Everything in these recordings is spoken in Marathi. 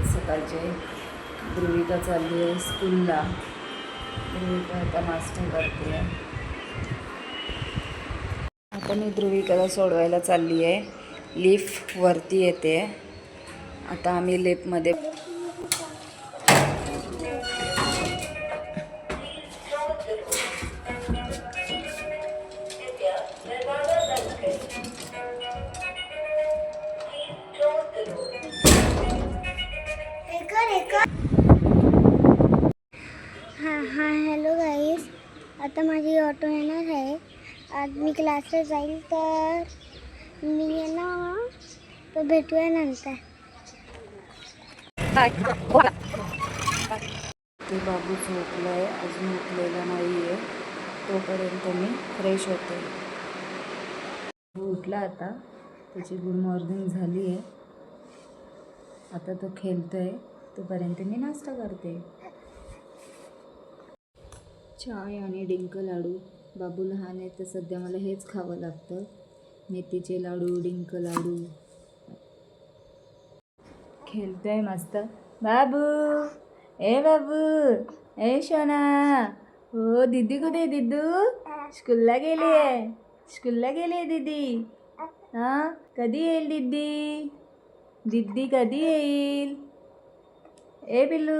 आहेत सकाळचे. ध्रुविका चालली आहे स्कूलला. ध्रुविका आता नाश्ता करते आहे. आता मी ध्रुविकाला सोडवायला चालली आहे. लिफ्ट वरती येते. आता आम्ही लिफ्टमध्ये हॅलो गाईस, आता माझी ऑटो येणार आहे. आज मी क्लासला जाईल, तर मी येणार, तर भेटूया नंतर. ते बाबू झोपला आहे, अजून उठलेला नाही आहे. तोपर्यंत मी फ्रेश होते. उठला आता, त्याची गुड मॉर्निंग झाली आहे. आता तो खेळतोय, तोपर्यंत मी नाश्ता करते. चाय आणि डिंक लाडू. बाबू लहान आहे तर सध्या मला हेच खावं लागतं. मेथीचे लाडू, डिंक लाडू. खेळतोय मस्त. बाबू, ए बाबू, ए शोना. हो, दीदी कुठे? दिदू स्कूलला गेली आहे. स्कूलला गेली आहे दीदी. हां, कधी येईल दीदी? दीदी कधी येईल? ए पिल्लू.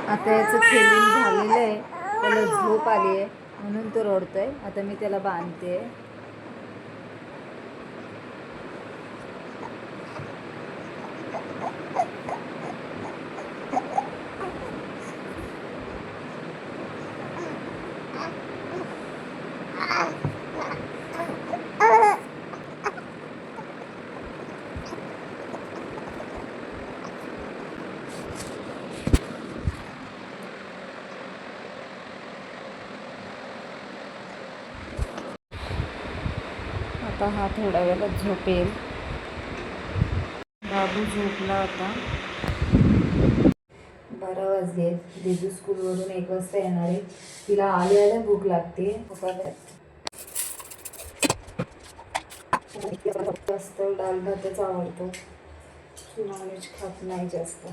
आता याचं खेळून झालेलं आहे. त्याला झोप आली आहे म्हणून तो रडतोय. आता मी त्याला बांधते. आता हा थोड्या वेळात झोपेल. बाबू झोपला आता. 12 वाजले. दिदू स्कूलवरून 1 वाजता येणार आहे. तिला आल्या भूक लागते. जास्त डाळ भातच आवडतो. नॉनव्हेज खात नाही जास्त.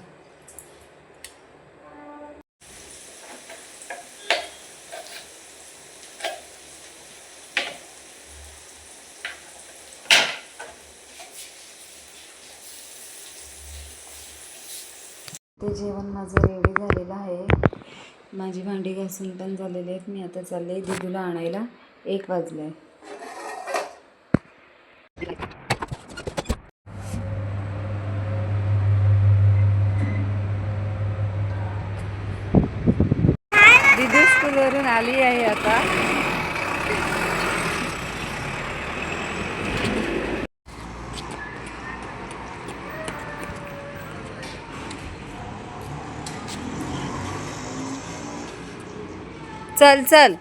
ते जेवण माझं रेडी झालेलं आहे. माझी भांडी घासून पण झालेली आहेत. मी आता चालले दिदूला आणायला. 1 वाजले आहे. दिदू स्कूलवरून आली आहे आता. चल चल.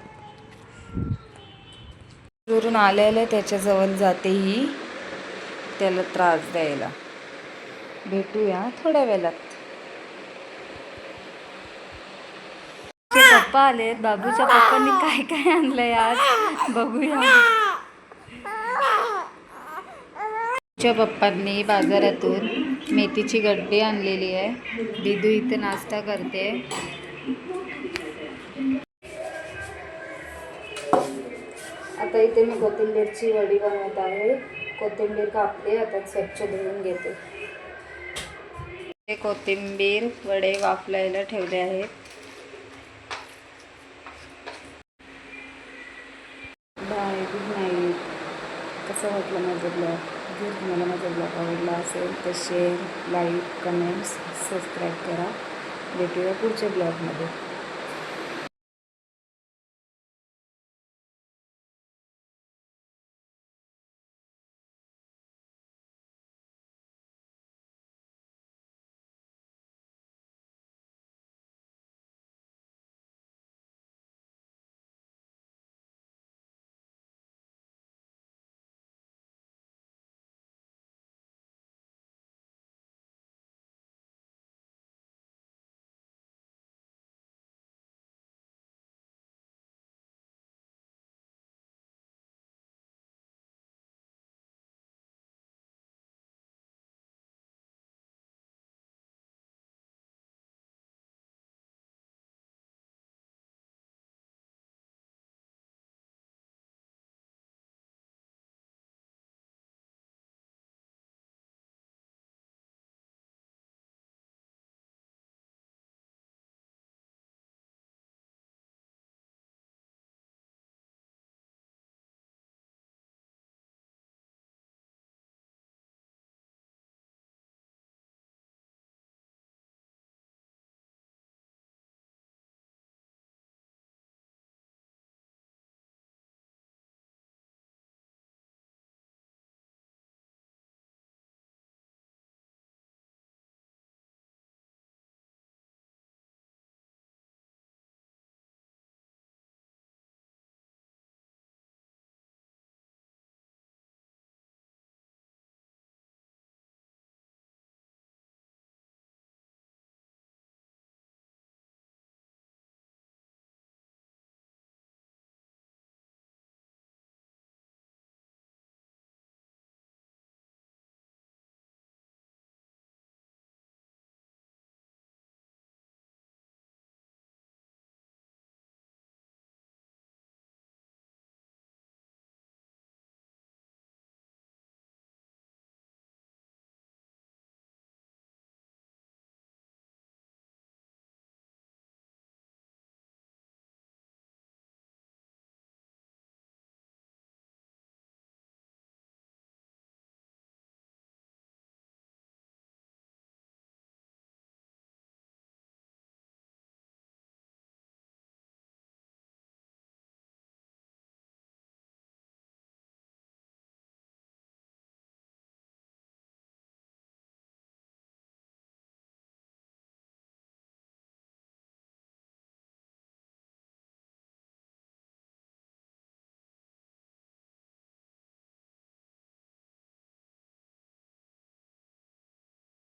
वरून आलेलं त्याच्याजवळ जाते ही, त्याला त्रास द्यायला. भेटूया थोड्या वेळात. पप्पा आलेत. बाबूच्या पप्पांनी काय काय आणलंय आज बघूया. बाबूच्या पप्पांनी बाजारातून मेथीची गड्डी आणलेली आहे. दिदू इथे नाश्ता करते. आता इथे मी कोथिंबीरची वडी बनवत आहे. कोथिंबीर कापली, आता स्वच्छ धुवून घेते. कोथिंबीर वडे वाफलायला ठेवले आहेत. Bye, good night. कसं वाटलं माझं ब्लॉग? जर तुम्हाला माझा ब्लॉग आवडला असेल तर शेअर, लाईक, कमेंट्स, सबस्क्राईब करा. भेटूया पुढच्या ब्लॉगमध्ये.